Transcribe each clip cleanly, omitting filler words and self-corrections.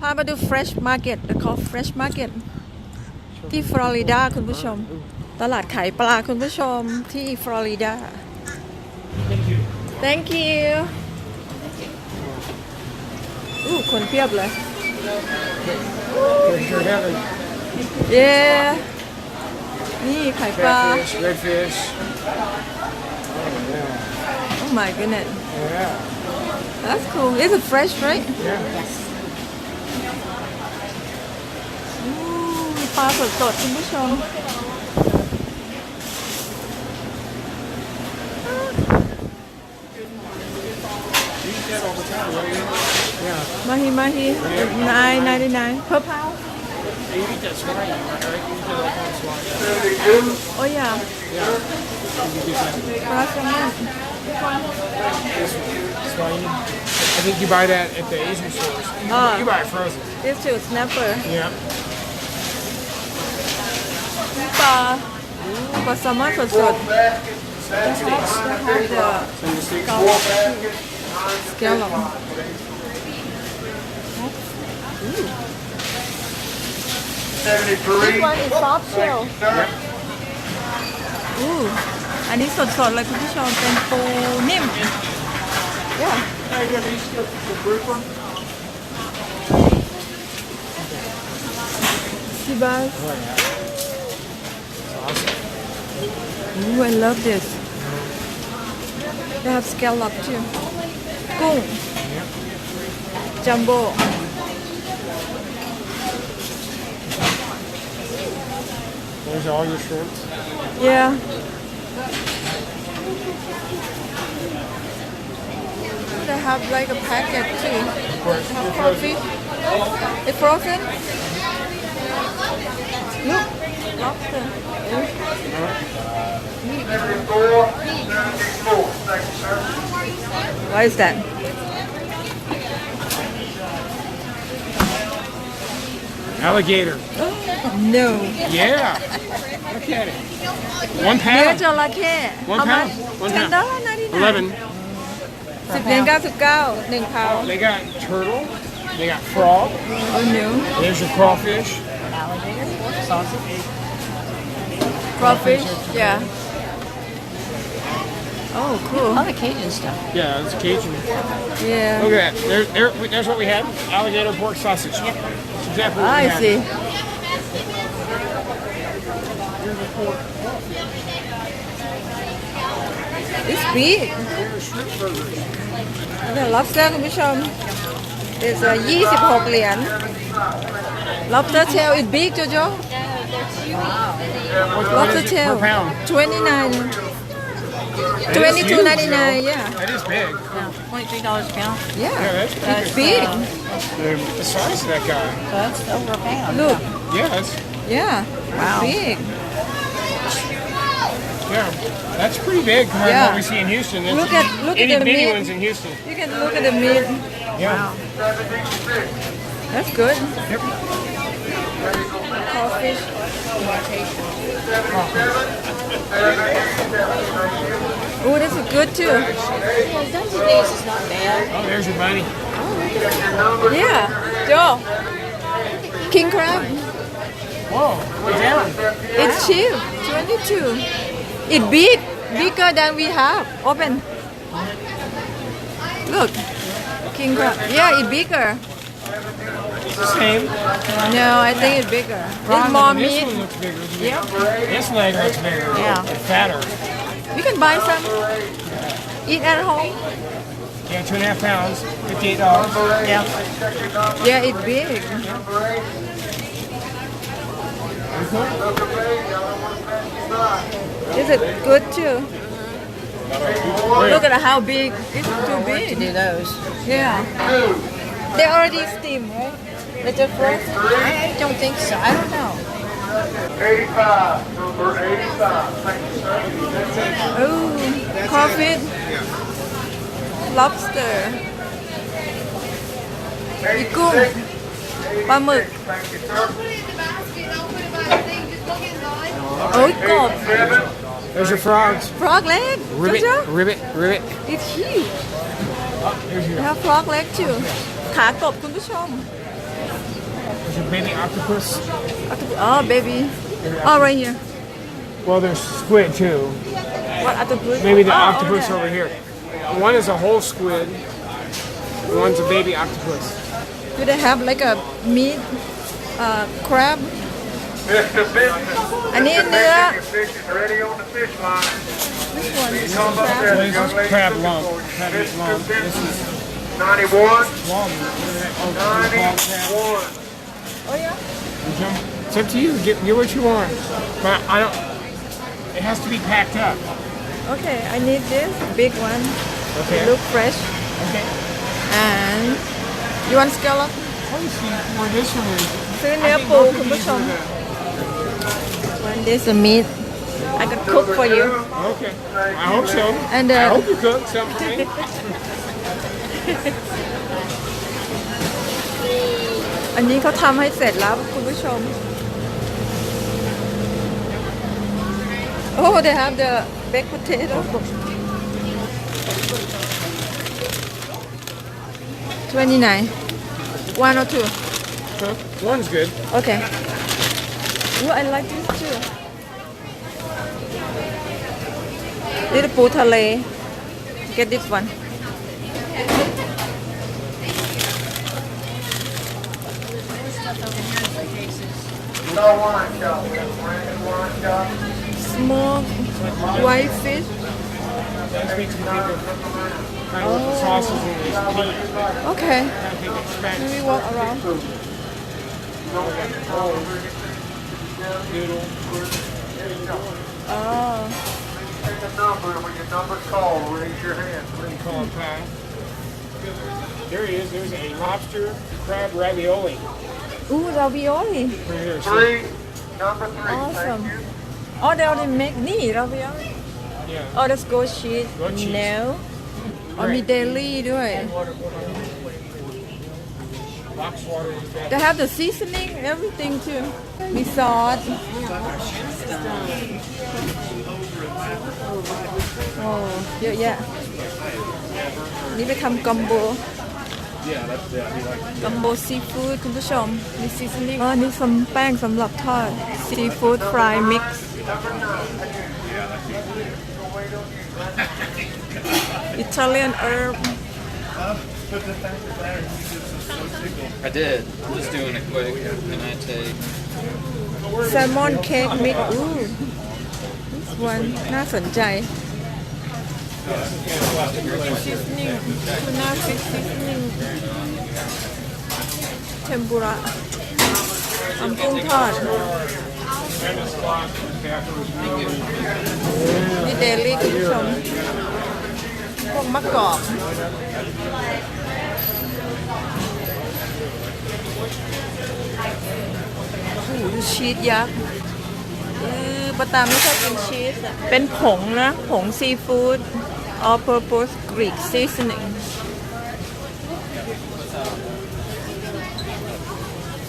ามาดู fresh market เขา fresh market ที่ฟลอริดาคุณผู้ชมตลาดขายปลาคุณผู้ชมที่ฟลอริดา thank you คนเพียบเลยเย้นี่ขายปลา redfish. oh my goodness Yeah. that's cool is it fresh right Yeah. ปลาสดๆคุณผู้ชมมาฮี9.99 per pound You eat that swine, right? You eat that swine. oh yeah Yeah. You get that ปลาแซลมอน swine. I think you buy that at the Asian stores. You buy it frozen. this too snapper Yeah. ปลาแซลมอนสดๆ Some the scallop this one is soft shell อันนี้สดๆเลยคุณผู้ชมเป็นปูนิ่ม yeah sea bass ooh I love this they have scallop too กุ้ง jumbo There's all your shrimps. yeah they have like a packet too have coffee it's frozen look lobster what is that Alligator. no Yeah. Look at it. 1 เนื้อ pound. จระเข้ 1 how pound. much 1 $10 pound. 99 11. 10.99 1 pound They got turtle. They got frog. oh no There's your crawfish. crawfish yeah oh cool All the Cajun stuff. Yeah, it's Cajun. yeah Look at that. There's what we have. Alligator pork sausage. That's exactly what we I have. see it's big the lobster คุณผู้ชม is 26 เหรียญ lobster tail is big Jojo What lobster is it tail per pound? 29 That is huge, 22.99 though. yeah That is big. $23 a pound. yeah Yeah, that's it's big the size of that guy. So that's over a pound. look Yes. yeah Wow. it's big Yeah. That's pretty big compared to Yeah. what we see in Houston. There's Look at itty the bitty meat. ones in Houston. you can look at the meat Yeah. that's good Yep. crawfish oh this is good too Well, done today's is not bad. Oh, there's your bunny. yeah Joe king crab Whoa. Way down. it's cheap 22 it's bigger than we have open look king crab yeah it's bigger It's the same. no I think it's bigger it's more This meat one looks bigger. yeah This leg looks bigger. Yeah. It's fatter. you can buy some eat at home Yeah, 2.5 pounds, $58. Yeah. yeah it's big is it good too look at how big it's too To big do those. yeah they already steamed right they just frozen I don't think so. I don't know. 85, number 85. Thank you, sir. oh crawfish lobster อีกุ้งปลาหมึก Thank you, sir. โอ้ยกบ There's your frogs. frog leg Ribbit, Jojo ribbit, ribbit. it's huge Here's they your have frog leg too ขากบคุณผู้ชม There's a baby octopus. Oh, baby. Oh, right here. Well, there's squid too. What octopus? Maybe the Oh, octopus okay. over here. One is a whole squid. One's a baby octopus. Do they have like a meat crab? Mr. Business. I need Mr. the- Business, your fish is ready on the fish line. Which one? Please come up there. Well, this is crab lump. Crab Mr. lump. This Business. is 91. walnut. Oh, crab. 91. Oh yeah. It's up to you. Get what you want. But I don't. It has to be packed up. Okay, I need this big one. Okay. Look fresh. Okay. And you want scallop? Let me see where this one is. ซื้อ I เนื้อ think ปู both คุ of ณผู้ these ชม are One this a meat. I can cook for you. the. Okay. I hope so. And I hope you cook something for me. อันนี้เขาทำให้เสร็จแล้วคุณผู้ชม Oh, they have the baked potato. 29. One or two? Huh? One's good. Okay. Oh, I like this too. นี่ปูทะเล Get this one. No wine shop. We have brand new wine shop. Smoked white fish. That makes me think of kind of what the sauces in this meat. Okay. I think it's Spanish. Let me walk around. Noodle. Oh. Take a number, and when your number's called, raise your hand, please. Call it pie. There he is. There's a lobster crab ravioli. Ooh, ravioli. Right here. See? 3, number 3, Awesome. thank you. Oh, they already make me ravioli. Yeah. Oh, let's go cheese. Goat cheese. No. Oh, มีเดลี่ด้วย Box water is bad. They have the seasoning, everything too. มีซอสโอ้เยอะแยะ นี่ไปทำกัมโบ กัมโบซีฟู้ดคุณผู้ชม มีซีซันนิ่งนี่สำแป้งสำหรับทอด ซีฟู้ดฟรายมิกซ์ อิตาเลียนเอิร์บ I did. I'm just doing it quick. Can I take? แซลมอนเค้กมิกซ์อู้ this one น่าสนใจ ซีซันนิ่งทูน่าฟิชซีซันนิ่งเทมปุระทำกุ้งทอด นี่เดลี่คุณผู้ชม พวกมะกอกโอ้โหดูชีสยักษ์ปะตาไม่ชอบกินชีสอะเป็นผงนะ ผงซีฟู้ด all purpose Greek seasoning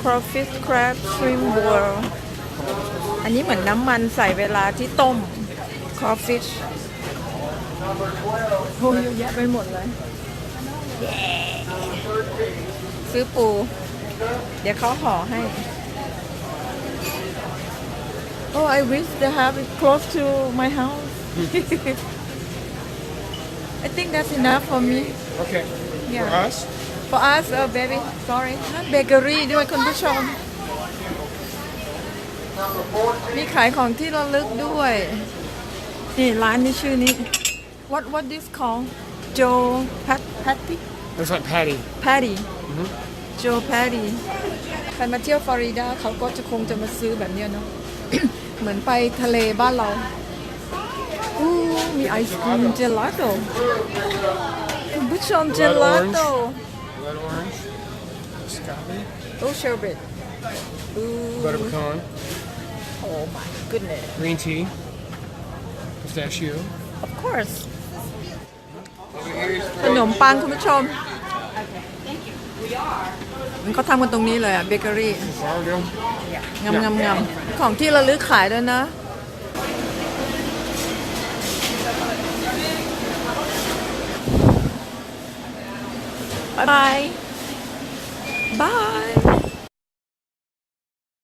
crawfish crab shrimp boil อันนี้เหมือนน้ำมันใส่เวลาที่ต้ม crawfish โอ้เยอะแยะไปหมดเลย ซื้อปู เดี๋ยวเขาห่อให้ Oh I wish they have it close to my house I think that's enough for me Okay. Yeah. For us? For us oh baby sorry not bakery ด้วยคุณผู้ชม มีขายของที่ระลึกด้วย นี่ร้านนี้ชื่อนี้ What this called Joe Patty It's like patty. Patty Joe Patty ใครมาเที่ยวฟลอริดาเขาก็จะคงจะมาซื้อแบบเนี้ยเนาะ เหมือนไปทะเลบ้านเราอู้มีไอศกรีมเจลาโต้คุณผู้ชมเจลาโต้ Blood orange. Strawberry. โอ้เชอร์เบตอู้ Butter pecan. Oh my goodness Green tea. Pistachio. Of course ขนมปังคุณผู้ชมมันเขาทำกันตรงนี้เลยอะเบเกอรี่ Sourdough. งำของที่ระลึกขายด้วยนะบาย Bye